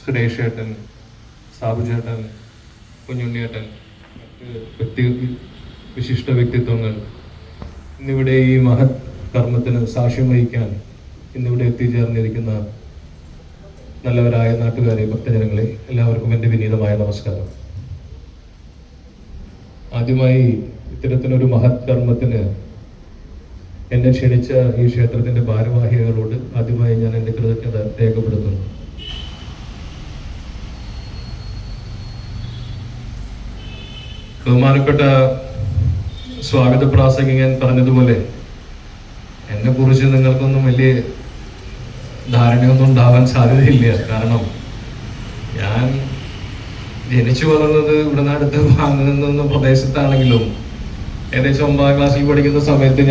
സുരേഷ് ഏട്ടൻ, സാബു ചേട്ടൻ, കുഞ്ഞുണ്ണിയേട്ടൻ, മറ്റ് വിശിഷ്ട വ്യക്തിത്വങ്ങൾ ഇന്നിവിടെ ഈ മഹത് കർമ്മത്തിന് സാക്ഷ്യം വഹിക്കാൻ ഇന്നിവിടെ എത്തിച്ചേർന്നിരിക്കുന്ന നല്ലവരായ നാട്ടുകാരെ, ഭക്തജനങ്ങളെ, എല്ലാവർക്കും എൻ്റെ വിനീതമായ നമസ്കാരം. ആദ്യമായി ഇത്തരത്തിലൊരു മഹത് കർമ്മത്തിന് എന്നെ ക്ഷണിച്ച ഈ ക്ഷേത്രത്തിന്റെ ഭാരവാഹികളോട് ആദ്യമായി ഞാൻ എൻ്റെ കൃതജ്ഞത രേഖപ്പെടുത്തുന്നു. ബഹുമാനപ്പെട്ട സ്വാഗത പ്രാസംഗികൻ പറഞ്ഞതുപോലെ എന്നെ കുറിച്ച് നിങ്ങൾക്കൊന്നും വലിയ ധാരണയൊന്നും ഉണ്ടാവാൻ സാധ്യതയില്ല. കാരണം ഞാൻ ജനിച്ചു വളർന്നത് ഇവിടെ അടുത്ത് വാങ്ങുന്ന പ്രദേശത്താണെങ്കിലും ഏകദേശം 9ാം ക്ലാസ്സിൽ പഠിക്കുന്ന സമയത്ത്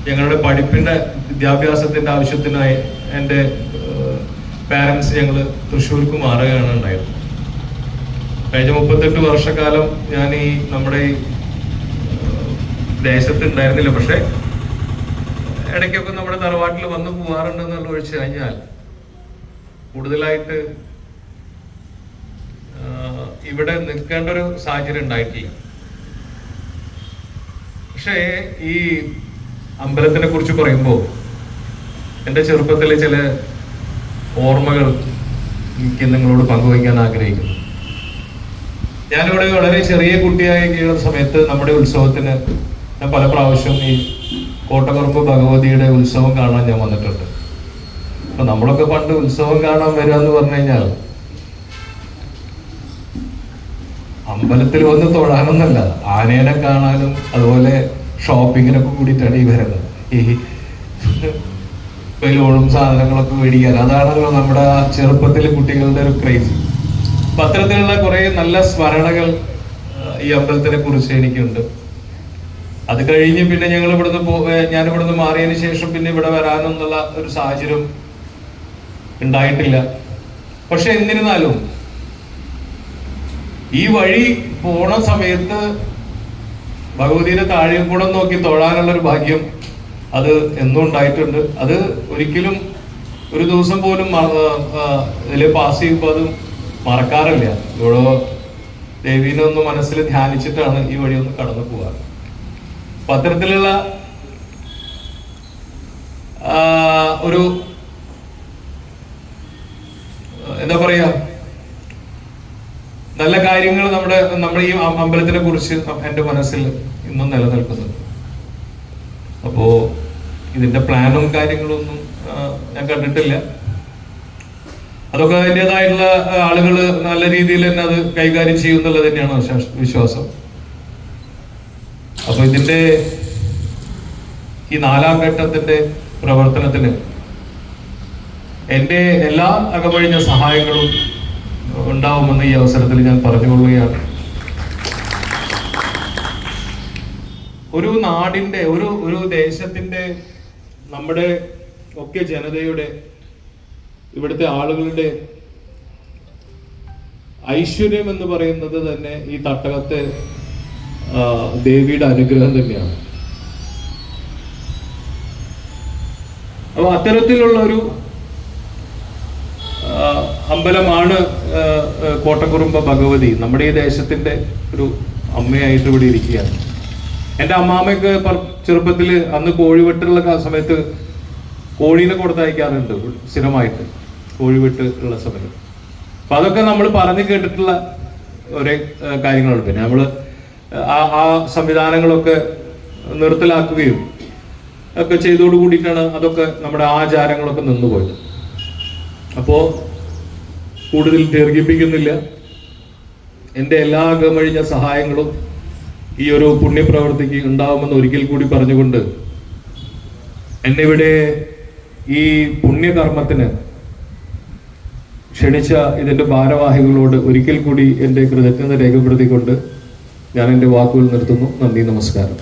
ഞങ്ങളുടെ പഠിപ്പിന്റെ വിദ്യാഭ്യാസത്തിന്റെ ആവശ്യത്തിനായി എൻ്റെ പാരൻസ് ഞങ്ങൾ തൃശ്ശൂർക്ക് മാറുകയാണ് ഉണ്ടായത്. കഴിഞ്ഞ 38 വർഷക്കാലം ഞാൻ ഈ നമ്മുടെ ഈ ദേശത്ത് ഉണ്ടായിരുന്നില്ല. പക്ഷെ ഇടയ്ക്കൊക്കെ നമ്മുടെ തറവാട്ടിൽ വന്നു പോകാറുണ്ടെന്നുള്ള ഒഴിച്ചു കഴിഞ്ഞാൽ കൂടുതലായിട്ട് ഇവിടെ നിൽക്കേണ്ട ഒരു സാഹചര്യം ഉണ്ടായിട്ടില്ല. പക്ഷേ ഈ അമ്പലത്തിനെ കുറിച്ച് പറയുമ്പോൾ എൻ്റെ ചെറുപ്പത്തിലെ ചില ഓർമ്മകൾ എനിക്ക് നിങ്ങളോട് പങ്കുവയ്ക്കാൻ ആഗ്രഹിക്കുന്നു. ഞാനിവിടെ വളരെ ചെറിയ കുട്ടിയായിരിക്കുന്ന സമയത്ത് നമ്മുടെ ഉത്സവത്തിന് ഞാൻ പല പ്രാവശ്യം ഈ കോട്ടക്കുറുമ്പ് ഭഗവതിയുടെ ഉത്സവം കാണാൻ ഞാൻ വന്നിട്ടുണ്ട്. അപ്പൊ നമ്മളൊക്കെ പണ്ട് ഉത്സവം കാണാൻ വരിക എന്ന് പറഞ്ഞു കഴിഞ്ഞാൽ അമ്പലത്തിൽ വന്ന് തൊഴാനൊന്നല്ല, ആനേനെ കാണാനും അതുപോലെ ഷോപ്പിങ്ങിനൊക്കെ കൂടിയിട്ടാണ് ഈ വരുന്നത്. ഈ ബലൂണും സാധനങ്ങളൊക്കെ മേടിക്കാൻ, അതാണല്ലോ നമ്മുടെ ചെറുപ്പത്തിലെ കുട്ടികളുടെ ഒരു ക്രേസ്. അപ്പൊ അത്തരത്തിലുള്ള കുറെ നല്ല സ്മരണകൾ ഈ അമ്പലത്തിനെ കുറിച്ച് എനിക്കുണ്ട്. അത് കഴിഞ്ഞ് പിന്നെ ഞാൻ ഇവിടുന്ന് മാറിയതിന് ശേഷം പിന്നെ ഇവിടെ വരാനൊന്നുള്ള ഒരു സാഹചര്യം ഉണ്ടായിട്ടില്ല. പക്ഷെ എന്നിരുന്നാലും ഈ വഴി പോണ സമയത്ത് ഭഗവതിയുടെ താഴെ കൂടെ നോക്കി തൊഴാനുള്ള ഒരു ഭാഗ്യം അത് എന്നും ഉണ്ടായിട്ടുണ്ട്. അത് ഒരിക്കലും ഒരു ദിവസം പോലും ഇതിൽ പാസ് ചെയ്യുമ്പോൾ അത് മറക്കാറില്ല. ഇവിടെ ദേവീനെ ഒന്ന് മനസ്സിൽ ധ്യാനിച്ചിട്ടാണ് ഈ വഴി ഒന്ന് കടന്നു പോകാറ്. അപ്പൊ അത്തരത്തിലുള്ള ഒരു എന്താ പറയാ നല്ല കാര്യങ്ങൾ നമ്മുടെ ഈ അമ്പലത്തിനെ കുറിച്ച് എൻ്റെ മനസ്സിൽ ഇന്നും നിലനിൽക്കുന്നുണ്ട്. അപ്പോ ഇതിന്റെ പ്ലാനും കാര്യങ്ങളൊന്നും ഞാൻ കണ്ടിട്ടില്ല. അതൊക്കെ അതിൻ്റെതായിട്ടുള്ള ആളുകൾ നല്ല രീതിയിൽ തന്നെ അത് കൈകാര്യം ചെയ്യുന്നുള്ളത് തന്നെയാണ് വിശ്വാസം. അപ്പൊ ഇതിന്റെ ഈ 4ാം ഘട്ടത്തിന്റെ പ്രവർത്തനത്തിന് എൻ്റെ എല്ലാ അകമഴിഞ്ഞ സഹായങ്ങളും ഉണ്ടാവുമെന്ന് ഈ അവസരത്തിൽ ഞാൻ പറഞ്ഞുകൊള്ളുകയാണ്. ഒരു നാടിന്റെ ഒരു ദേശത്തിന്റെ നമ്മുടെ ഒക്കെ ജനതയുടെ ഇവിടുത്തെ ആളുകളുടെ ഐശ്വര്യം എന്ന് പറയുന്നത് തന്നെ ഈ തട്ടകത്തെ ദേവിയുടെ അനുഗ്രഹം തന്നെയാണ്. അപ്പൊ അത്തരത്തിലുള്ള ഒരു അമ്പലമാണ് കോട്ടക്കുറുമ്പ ഭഗവതി. നമ്മുടെ ഈ ദേശത്തിന്റെ ഒരു അമ്മയായിട്ട് ഇവിടെ ഇരിക്കുകയാണ്. എൻ്റെ അമ്മാമ്മയൊക്കെ ചെറുപ്പത്തിൽ അന്ന് കോഴിവെട്ടുള്ള സമയത്ത് കോഴീനെ കൊടുത്തയക്കാറുണ്ട് സ്ഥിരമായിട്ട്, കോഴിവെട്ട് ഉള്ള സമയത്ത്. അപ്പൊ അതൊക്കെ നമ്മൾ പറഞ്ഞു കേട്ടിട്ടുള്ള ഒരേ കാര്യങ്ങളുണ്ട്. പിന്നെ നമ്മൾ ആ സംവിധാനങ്ങളൊക്കെ നിർത്തലാക്കുകയും ഒക്കെ ചെയ്തോട് കൂടിയിട്ടാണ് അതൊക്കെ നമ്മുടെ ആചാരങ്ങളൊക്കെ നിന്നുപോയത്. അപ്പോ കൂടുതൽ ദീർഘിപ്പിക്കുന്നില്ല. എൻ്റെ എല്ലാ അകമഴിഞ്ഞ സഹായങ്ങളും ഈ ഒരു പുണ്യപ്രവൃത്തിക്ക് ഉണ്ടാവുമെന്ന് ഒരിക്കൽ കൂടി പറഞ്ഞുകൊണ്ട് എന്നെ ഇവിടെ ഈ പുണ്യകർമ്മത്തിന് ക്ഷണിച്ച ഇതിൻ്റെ ഭാരവാഹികളോട് ഒരിക്കൽ കൂടി എൻ്റെ കൃതജ്ഞത രേഖപ്പെടുത്തിക്കൊണ്ട് ഞാൻ എൻ്റെ വാക്കുകൾ നിർത്തുന്നു. നന്ദി, നമസ്കാരം.